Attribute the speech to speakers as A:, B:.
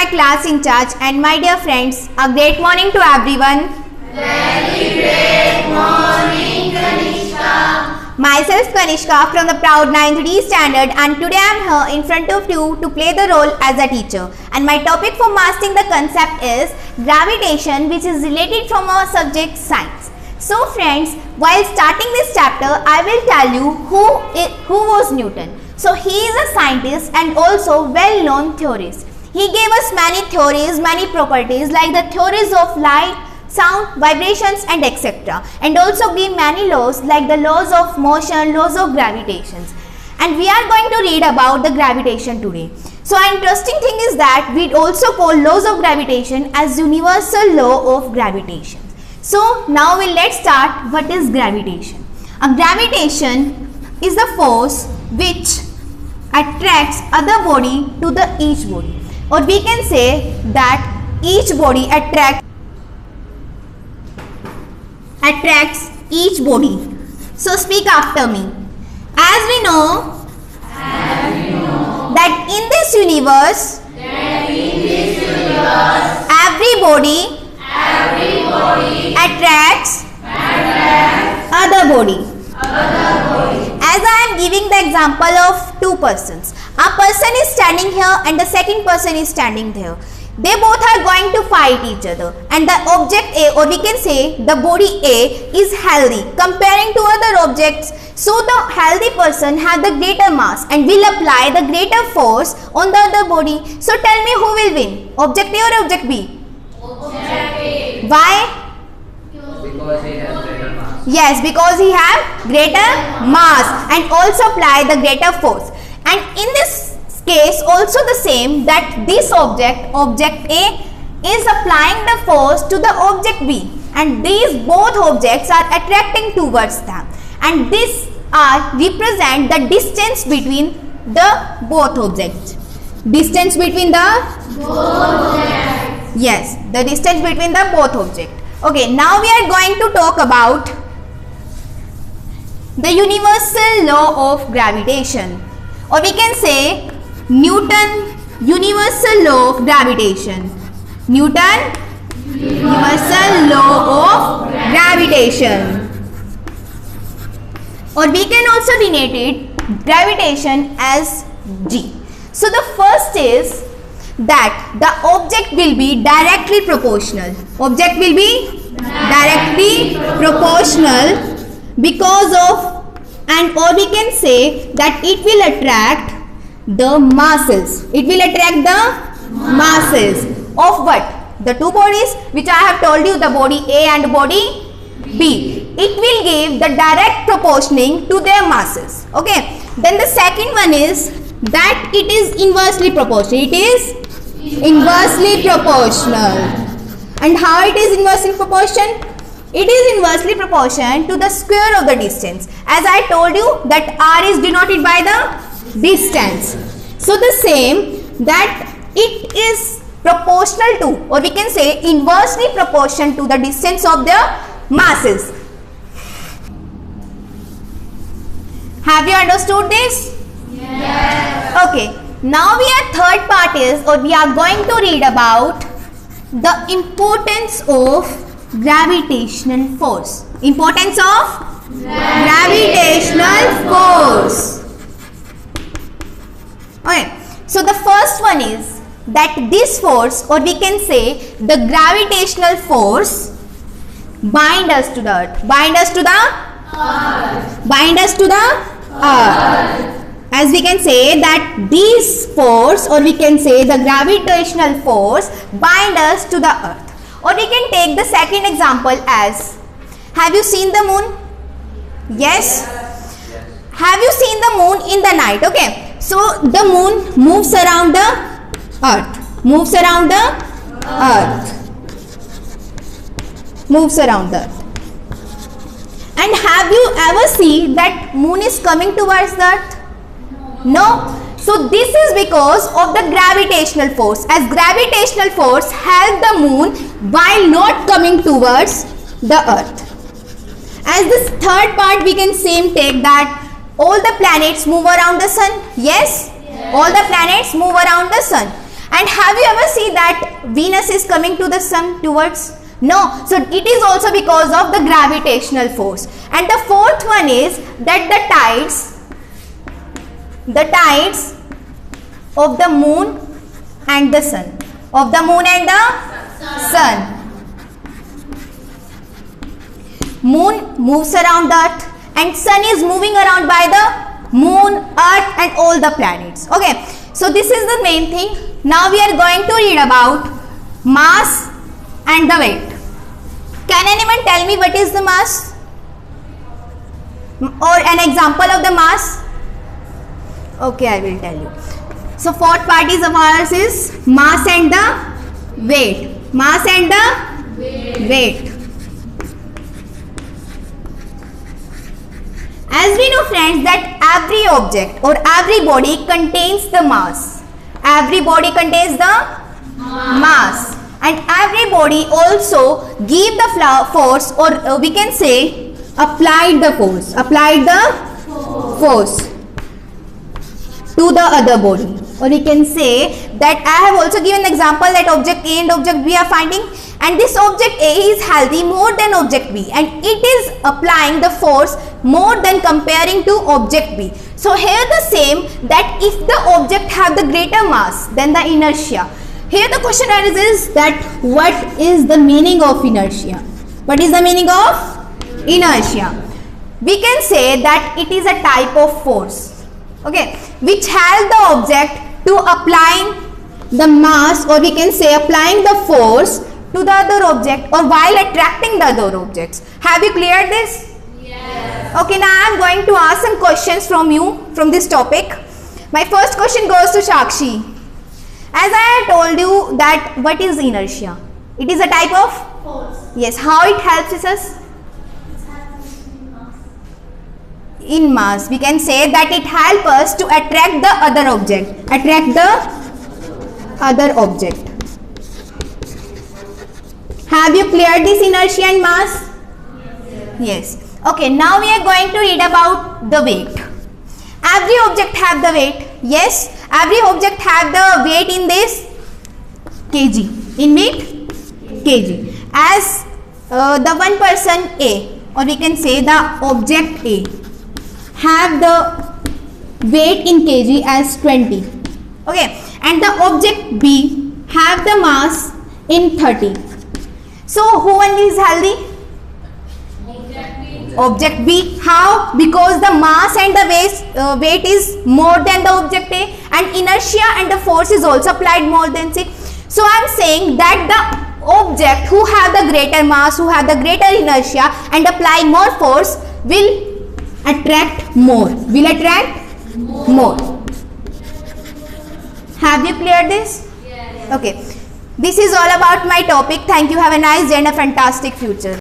A: class in charge and my dear friends, a great morning to everyone.
B: Very great morning, Kanishka.
A: Myself Kanishka from the proud 9th D standard, and today I am here in front of you to play the role as a teacher. And my topic for mastering the concept is gravitation, which is related from our subject science. So friends, while starting this chapter, I will tell you who was Newton. So he is a scientist and also well-known theorist. He gave us many theories, many properties like the theories of light, sound, vibrations and etc. And also give many laws like the laws of motion, laws of gravitation. And we are going to read about the gravitation today. So an interesting thing is that we also call laws of gravitation as universal law of gravitation. So now let's start what is gravitation. A gravitation is the force which attracts other body to the each body, or we can say that each body attracts each body. So speak after me. As we know that in this universe every body attracts other body. As I am giving the example of two persons. A person is standing here and the second person is standing there. They both are going to fight each other, and the object A, or we can say the body A, is healthy comparing to other objects. So the healthy person has the greater mass and will apply the greater force on the other body. So tell me, who will win? Object A or object B?
B: Object A.
A: Why?
B: Because he has greater mass.
A: Yes, because he has greater mass and also apply the greater force. And in this case also the same, that this object A, is applying the force to the object B, and these both objects are attracting towards them, and this represent the distance between the both objects. Distance between the
B: Both objects.
A: Yes, the distance between the both objects. Okay, now we are going to talk about the universal law of gravitation, or we can say Newton universal law of gravitation. Newton universal law of gravitation, or we can also denote it gravitation as G. So the first is that the object will be directly proportional. Object will be directly proportional because of, and or we can say that it will attract the masses. It will attract the masses of what? The two bodies which I have told you, the body A and body B. It will give the direct proportioning to their masses. Okay. Then the second one is that it is inversely proportional. It is inversely proportional. And how it is inversely proportional? It is inversely proportional to the square of the distance. As I told you that R is denoted by the distance. So the same, that it is proportional to, or we can say inversely proportional to the distance of the masses. Have you understood this?
B: Yes.
A: Okay. Now we are third part is, or we are going to read about the importance of gravitational force. Importance of gravitational force. Okay. So the first one is that this force, or we can say the gravitational force, bind us to the earth. Bind us to the
B: Earth.
A: Bind us to the earth. As we can say that this force, or we can say the gravitational force, bind us to the earth. Or we can take the second example as, have you seen the moon? Yes? Have you seen the moon in the night? Okay. So the moon moves around the earth. Moves around the earth. Moves around the earth. And have you ever seen that moon is coming towards the earth? No. So this is because of the gravitational force, as gravitational force helps the moon while not coming towards the earth. As this third part, we can same take that all the planets move around the sun. Yes? All the planets move around the sun. And have you ever seen that Venus is coming to the sun towards? No. So it is also because of the gravitational force. And the fourth one is that the tides of the moon and the sun. Of the moon and the sun. Moon moves around the earth and sun is moving around by the moon, earth and all the planets. Okay. So this is the main thing. Now we are going to read about mass and the weight. Can anyone tell me what is the mass? Or an example of the mass? Okay, I will tell you. So fourth part is of ours is mass and the weight. Mass and the weight. As we know friends that every object or every body contains the mass. Every body contains the mass. And every body also give the force, or we can say applied the force. Applied the force to the other body. Or we can say that I have also given an example that object A and object B are finding, and this object A is healthy more than object B, and it is applying the force more than comparing to object B. So here the same, that if the object have the greater mass than the inertia. Here the question arises that what is the meaning of inertia? What is the meaning of inertia? We can say that it is a type of force, okay, which help the object to applying the mass, or we can say applying the force to the other object or while attracting the other objects. Have you cleared this?
B: Yes.
A: Okay, now I am going to ask some questions from you from this topic. My first question goes to Shakshi. As I told you that what is inertia? It is a type of
B: Force.
A: Yes. How it helps us? In mass. We can say that it helps us to attract the other object. Attract the other object. Have you cleared this inertia and mass? Yes. Okay, now we are going to read about the weight. Every object have the weight. Yes, every object have the weight in this kg. In weight kg. As the one person A, or we can say the object A, have the weight in kg as 20. Okay, and the object B have the mass in 30. So who one is healthy? Object B. How? Because the mass and the weight is more than the object A, and inertia and the force is also applied more than C. So I am saying that the object who have the greater mass, who have the greater inertia and apply more force will attract more. Will attract more. Have you cleared this?
B: Yes.
A: Okay. This is all about my topic. Thank you. Have a nice day and a fantastic future.